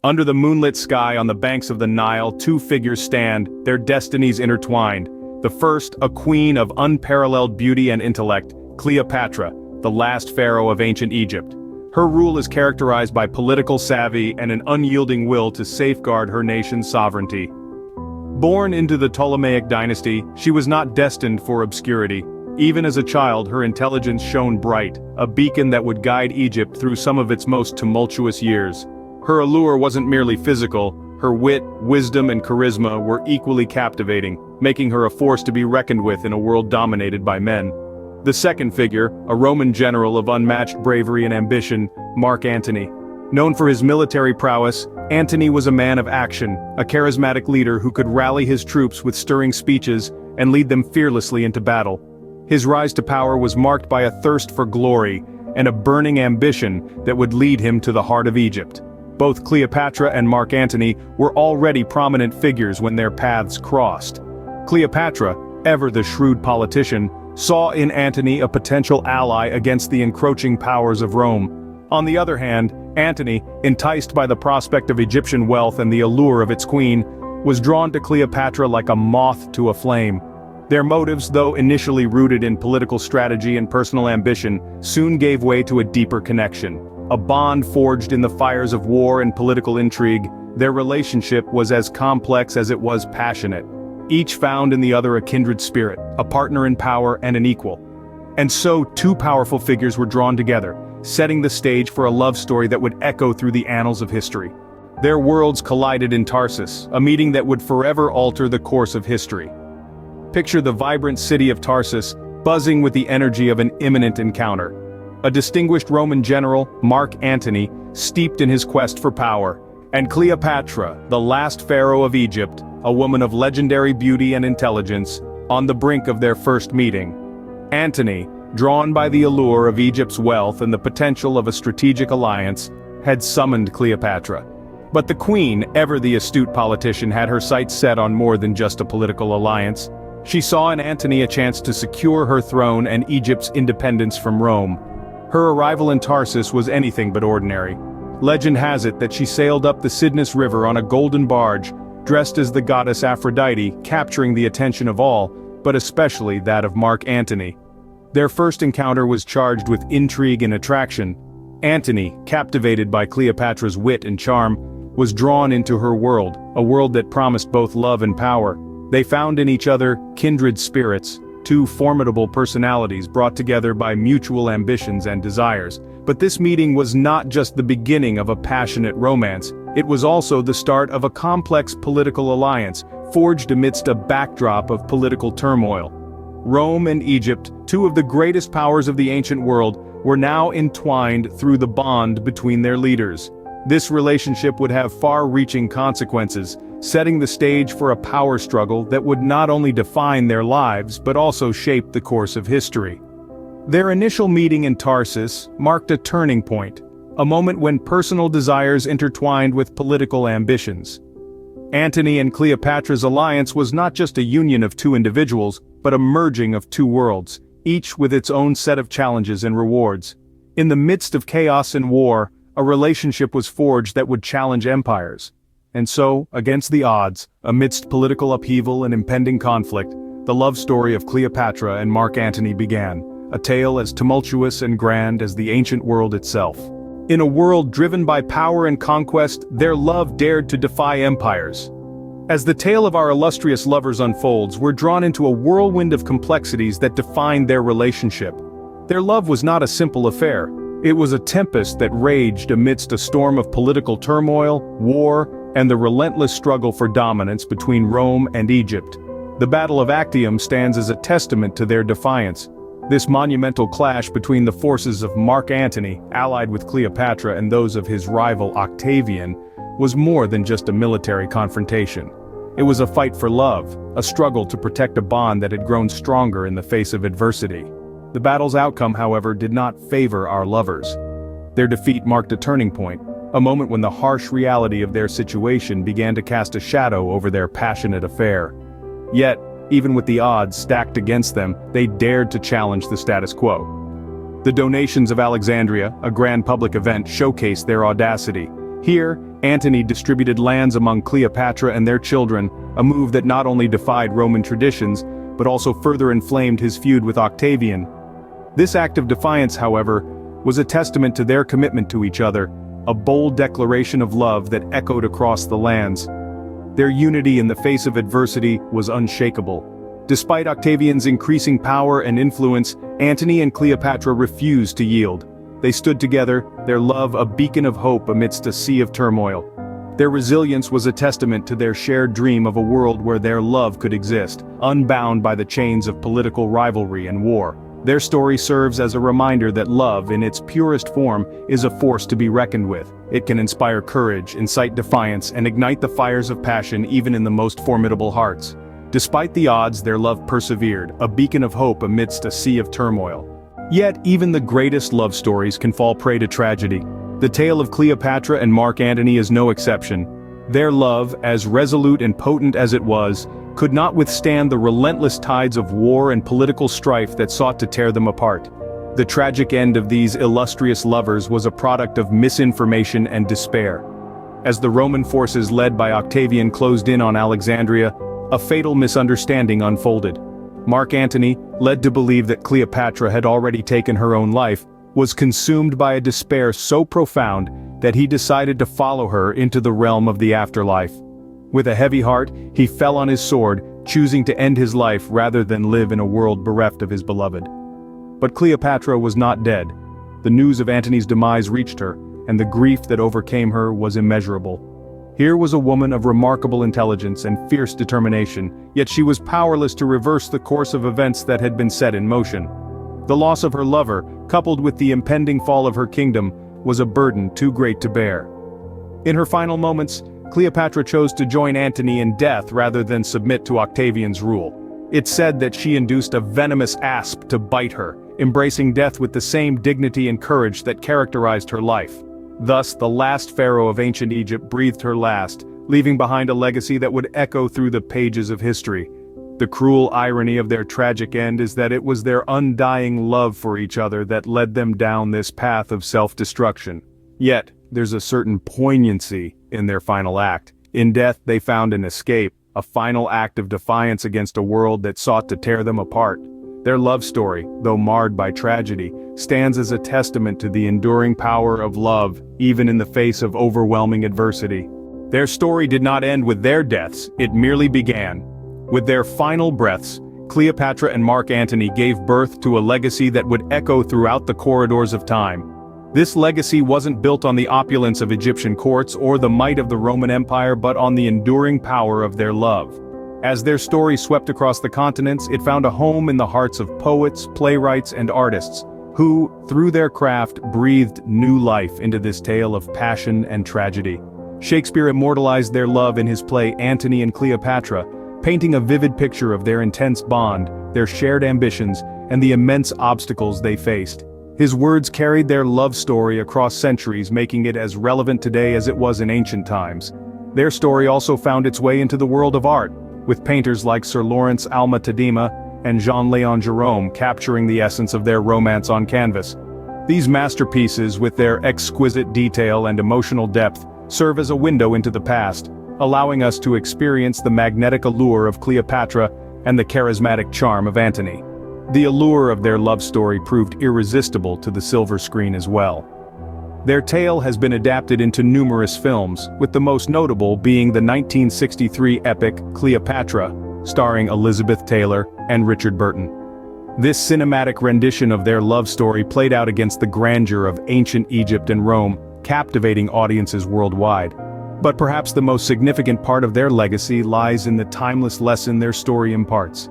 Under the moonlit sky on the banks of the Nile, two figures stand, their destinies intertwined. The first, a queen of unparalleled beauty and intellect, Cleopatra, the last pharaoh of ancient Egypt. Her rule is characterized by political savvy and an unyielding will to safeguard her nation's sovereignty. Born into the Ptolemaic dynasty, she was not destined for obscurity. Even as a child, her intelligence shone bright, a beacon that would guide Egypt through some of its most tumultuous years. Her allure wasn't merely physical, her wit, wisdom, and charisma were equally captivating, making her a force to be reckoned with in a world dominated by men. The second figure, a Roman general of unmatched bravery and ambition, Mark Antony. Known for his military prowess, Antony was a man of action, a charismatic leader who could rally his troops with stirring speeches and lead them fearlessly into battle. His rise to power was marked by a thirst for glory and a burning ambition that would lead him to the heart of Egypt. Both Cleopatra and Mark Antony were already prominent figures when their paths crossed. Cleopatra, ever the shrewd politician, saw in Antony a potential ally against the encroaching powers of Rome. On the other hand, Antony, enticed by the prospect of Egyptian wealth and the allure of its queen, was drawn to Cleopatra like a moth to a flame. Their motives, though initially rooted in political strategy and personal ambition, soon gave way to a deeper connection. A bond forged in the fires of war and political intrigue, their relationship was as complex as it was passionate. Each found in the other a kindred spirit, a partner in power and an equal. And so two powerful figures were drawn together, setting the stage for a love story that would echo through the annals of history. Their worlds collided in Tarsus, a meeting that would forever alter the course of history. Picture the vibrant city of Tarsus, buzzing with the energy of an imminent encounter. A distinguished Roman general, Mark Antony, steeped in his quest for power, and Cleopatra, the last pharaoh of Egypt, a woman of legendary beauty and intelligence, on the brink of their first meeting. Antony, drawn by the allure of Egypt's wealth and the potential of a strategic alliance, had summoned Cleopatra. But the queen, ever the astute politician, had her sights set on more than just a political alliance. She saw in Antony a chance to secure her throne and Egypt's independence from Rome. Her arrival in Tarsus was anything but ordinary. Legend has it that she sailed up the Cydnus River on a golden barge, dressed as the goddess Aphrodite, capturing the attention of all, but especially that of Mark Antony. Their first encounter was charged with intrigue and attraction. Antony, captivated by Cleopatra's wit and charm, was drawn into her world, a world that promised both love and power. They found in each other kindred spirits, two formidable personalities brought together by mutual ambitions and desires. But this meeting was not just the beginning of a passionate romance, it was also the start of a complex political alliance, forged amidst a backdrop of political turmoil. Rome and Egypt, two of the greatest powers of the ancient world, were now entwined through the bond between their leaders. This relationship would have far-reaching consequences, setting the stage for a power struggle that would not only define their lives but also shape the course of history. Their initial meeting in Tarsus marked a turning point, a moment when personal desires intertwined with political ambitions. Antony and Cleopatra's alliance was not just a union of two individuals, but a merging of two worlds, each with its own set of challenges and rewards. In the midst of chaos and war, a relationship was forged that would challenge empires. And so, against the odds, amidst political upheaval and impending conflict, the love story of Cleopatra and Mark Antony began, a tale as tumultuous and grand as the ancient world itself. In a world driven by power and conquest, their love dared to defy empires. As the tale of our illustrious lovers unfolds, we're drawn into a whirlwind of complexities that define their relationship. Their love was not a simple affair. It was a tempest that raged amidst a storm of political turmoil, war, and the relentless struggle for dominance between Rome and Egypt. The Battle of Actium stands as a testament to their defiance. This monumental clash between the forces of Mark Antony, allied with Cleopatra, and those of his rival Octavian, was more than just a military confrontation. It was a fight for love, a struggle to protect a bond that had grown stronger in the face of adversity. The battle's outcome, however, did not favor our lovers. Their defeat marked a turning point, a moment when the harsh reality of their situation began to cast a shadow over their passionate affair. Yet, even with the odds stacked against them, they dared to challenge the status quo. The donations of Alexandria, a grand public event, showcased their audacity. Here, Antony distributed lands among Cleopatra and their children, a move that not only defied Roman traditions, but also further inflamed his feud with Octavian. This act of defiance, however, was a testament to their commitment to each other, a bold declaration of love that echoed across the lands. Their unity in the face of adversity was unshakable. Despite Octavian's increasing power and influence, Antony and Cleopatra refused to yield. They stood together, their love a beacon of hope amidst a sea of turmoil. Their resilience was a testament to their shared dream of a world where their love could exist, unbound by the chains of political rivalry and war. Their story serves as a reminder that love, in its purest form, is a force to be reckoned with. It can inspire courage, incite defiance, and ignite the fires of passion even in the most formidable hearts. Despite the odds, their love persevered, a beacon of hope amidst a sea of turmoil. Yet, even the greatest love stories can fall prey to tragedy. The tale of Cleopatra and Mark Antony is no exception. Their love, as resolute and potent as it was, could not withstand the relentless tides of war and political strife that sought to tear them apart. The tragic end of these illustrious lovers was a product of misinformation and despair. As the Roman forces led by Octavian closed in on Alexandria, a fatal misunderstanding unfolded. Mark Antony, led to believe that Cleopatra had already taken her own life, was consumed by a despair so profound that he decided to follow her into the realm of the afterlife. With a heavy heart, he fell on his sword, choosing to end his life rather than live in a world bereft of his beloved. But Cleopatra was not dead. The news of Antony's demise reached her, and the grief that overcame her was immeasurable. Here was a woman of remarkable intelligence and fierce determination, yet she was powerless to reverse the course of events that had been set in motion. The loss of her lover, coupled with the impending fall of her kingdom, was a burden too great to bear. In her final moments, Cleopatra chose to join Antony in death rather than submit to Octavian's rule. It's said that she induced a venomous asp to bite her, embracing death with the same dignity and courage that characterized her life. Thus, the last pharaoh of ancient Egypt breathed her last, leaving behind a legacy that would echo through the pages of history. The cruel irony of their tragic end is that it was their undying love for each other that led them down this path of self-destruction. Yet, there's a certain poignancy in their final act. In death they found an escape, a final act of defiance against a world that sought to tear them apart. Their love story, though marred by tragedy, stands as a testament to the enduring power of love, even in the face of overwhelming adversity. Their story did not end with their deaths, it merely began. With their final breaths, Cleopatra and Mark Antony gave birth to a legacy that would echo throughout the corridors of time. This legacy wasn't built on the opulence of Egyptian courts or the might of the Roman Empire, but on the enduring power of their love. As their story swept across the continents, it found a home in the hearts of poets, playwrights, and artists, who, through their craft, breathed new life into this tale of passion and tragedy. Shakespeare immortalized their love in his play Antony and Cleopatra, painting a vivid picture of their intense bond, their shared ambitions, and the immense obstacles they faced. His words carried their love story across centuries, making it as relevant today as it was in ancient times. Their story also found its way into the world of art, with painters like Sir Lawrence Alma Tadema and Jean-Léon Gérôme capturing the essence of their romance on canvas. These masterpieces, with their exquisite detail and emotional depth, serve as a window into the past, allowing us to experience the magnetic allure of Cleopatra and the charismatic charm of Antony. The allure of their love story proved irresistible to the silver screen as well. Their tale has been adapted into numerous films, with the most notable being the 1963 epic Cleopatra, starring Elizabeth Taylor and Richard Burton. This cinematic rendition of their love story played out against the grandeur of ancient Egypt and Rome, captivating audiences worldwide. But perhaps the most significant part of their legacy lies in the timeless lesson their story imparts.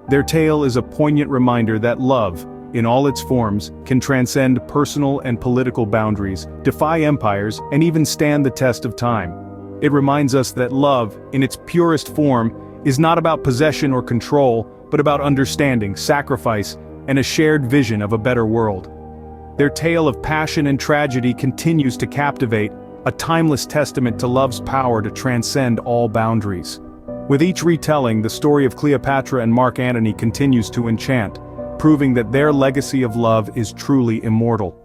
Their tale is a poignant reminder that love, in all its forms, can transcend personal and political boundaries, defy empires, and even stand the test of time. It reminds us that love, in its purest form, is not about possession or control, but about understanding, sacrifice, and a shared vision of a better world. Their tale of passion and tragedy continues to captivate, a timeless testament to love's power to transcend all boundaries. With each retelling, the story of Cleopatra and Mark Antony continues to enchant, proving that their legacy of love is truly immortal.